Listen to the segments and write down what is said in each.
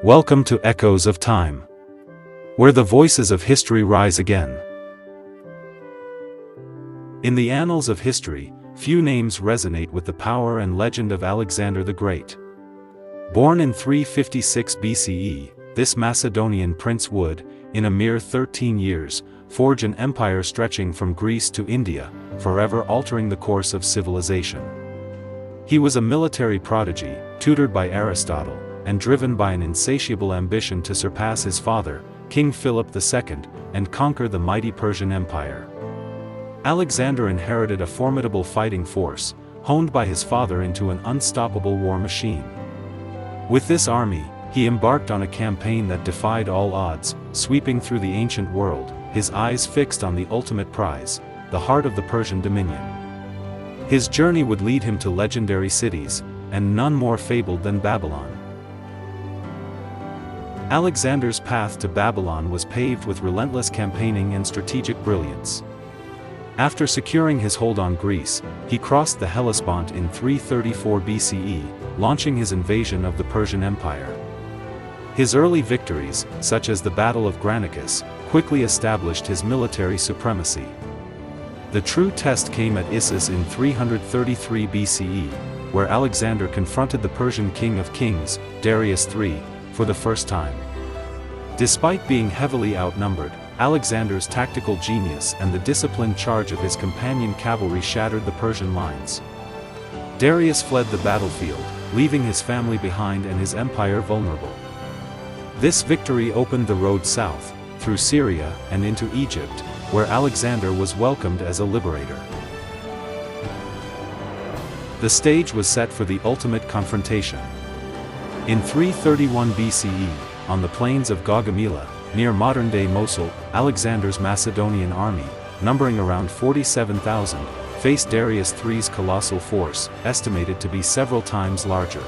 Welcome to Echoes of Time, where the voices of history rise again. In the annals of history, few names resonate with the power and legend of Alexander the Great. Born in 356 BCE, this Macedonian prince would, in a mere 13 years, forge an empire stretching from Greece to India, forever altering the course of civilization. He was a military prodigy, tutored by Aristotle, and driven by an insatiable ambition to surpass his father, King Philip II, and conquer the mighty Persian Empire. Alexander inherited a formidable fighting force, honed by his father into an unstoppable war machine. With this army, he embarked on a campaign that defied all odds, sweeping through the ancient world, his eyes fixed on the ultimate prize, the heart of the Persian dominion. His journey would lead him to legendary cities, and none more fabled than Babylon. Alexander's path to Babylon was paved with relentless campaigning and strategic brilliance. After securing his hold on Greece, he crossed the Hellespont in 334 BCE, launching his invasion of the Persian Empire. His early victories, such as the Battle of Granicus, quickly established his military supremacy. The true test came at Issus in 333 BCE, where Alexander confronted the Persian king of kings, Darius III, for the first time. Despite being heavily outnumbered, Alexander's tactical genius and the disciplined charge of his companion cavalry shattered the Persian lines. Darius fled the battlefield, leaving his family behind and his empire vulnerable. This victory opened the road south, through Syria and into Egypt, where Alexander was welcomed as a liberator. The stage was set for the ultimate confrontation. In 331 BCE, on the plains of Gaugamela, near modern-day Mosul, Alexander's Macedonian army, numbering around 47,000, faced Darius III's colossal force, estimated to be several times larger.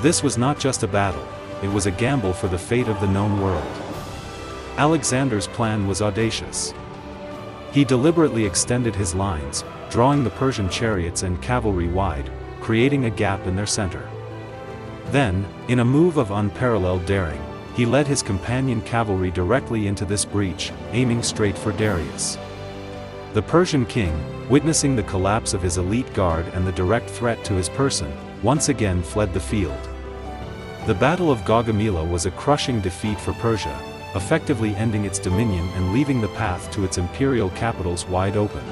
This was not just a battle, it was a gamble for the fate of the known world. Alexander's plan was audacious. He deliberately extended his lines, drawing the Persian chariots and cavalry wide, creating a gap in their center. Then, in a move of unparalleled daring, he led his companion cavalry directly into this breach, aiming straight for Darius. The Persian king, witnessing the collapse of his elite guard and the direct threat to his person, once again fled the field. The Battle of Gaugamela was a crushing defeat for Persia, effectively ending its dominion and leaving the path to its imperial capitals wide open.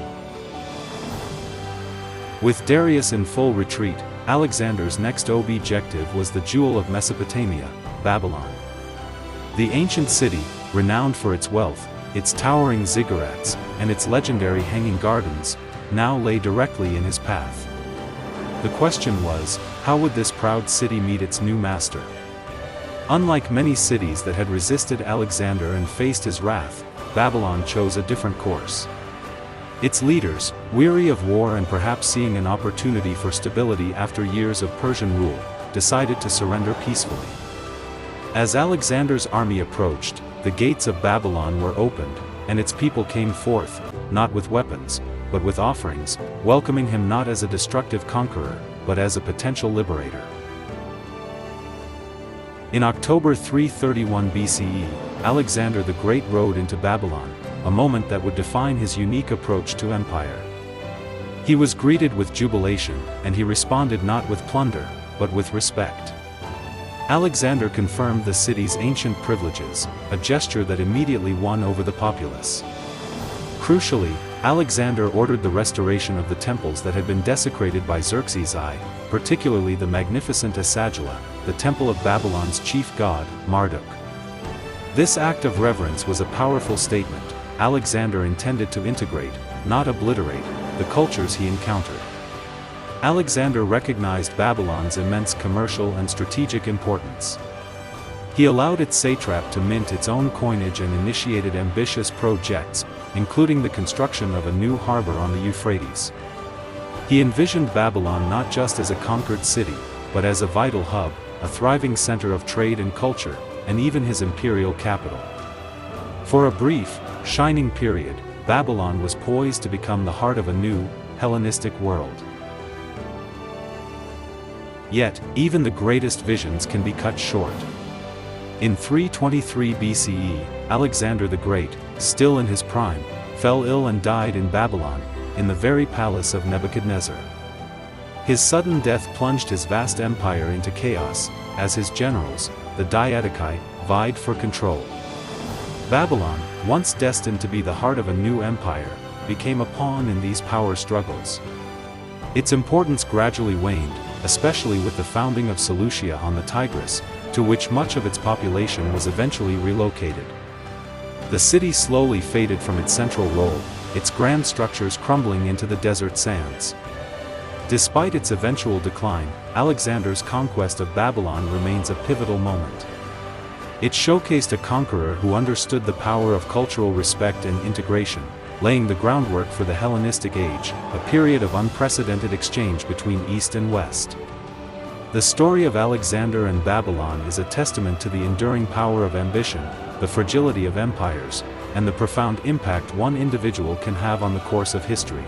With Darius in full retreat, Alexander's next objective was the jewel of Mesopotamia, Babylon. The ancient city, renowned for its wealth, its towering ziggurats, and its legendary hanging gardens, now lay directly in his path. The question was, how would this proud city meet its new master? Unlike many cities that had resisted Alexander and faced his wrath, Babylon chose a different course. Its leaders, weary of war and perhaps seeing an opportunity for stability after years of Persian rule, decided to surrender peacefully. As Alexander's army approached, the gates of Babylon were opened, and its people came forth, not with weapons, but with offerings, welcoming him not as a destructive conqueror, but as a potential liberator. In October 331 BCE, Alexander the Great rode into Babylon, a moment that would define his unique approach to empire. He was greeted with jubilation, and he responded not with plunder, but with respect. Alexander confirmed the city's ancient privileges, a gesture that immediately won over the populace. Crucially, Alexander ordered the restoration of the temples that had been desecrated by Xerxes I, particularly the magnificent Esagila, the temple of Babylon's chief god, Marduk. This act of reverence was a powerful statement. Alexander intended to integrate, not obliterate, the cultures he encountered. Alexander recognized Babylon's immense commercial and strategic importance. He allowed its satrap to mint its own coinage and initiated ambitious projects, including the construction of a new harbor on the Euphrates. He envisioned Babylon not just as a conquered city, but as a vital hub, a thriving center of trade and culture, and even his imperial capital. For a brief, shining period, Babylon was poised to become the heart of a new, Hellenistic world. Yet, even the greatest visions can be cut short. In 323 BCE, Alexander the Great, still in his prime, fell ill and died in Babylon, in the very palace of Nebuchadnezzar. His sudden death plunged his vast empire into chaos, as his generals, the Diadochi, vied for control. Babylon, once destined to be the heart of a new empire, became a pawn in these power struggles. Its importance gradually waned, especially with the founding of Seleucia on the Tigris, to which much of its population was eventually relocated. The city slowly faded from its central role, its grand structures crumbling into the desert sands. Despite its eventual decline, Alexander's conquest of Babylon remains a pivotal moment. It showcased a conqueror who understood the power of cultural respect and integration, laying the groundwork for the Hellenistic Age, a period of unprecedented exchange between East and West. The story of Alexander and Babylon is a testament to the enduring power of ambition, the fragility of empires, and the profound impact one individual can have on the course of history.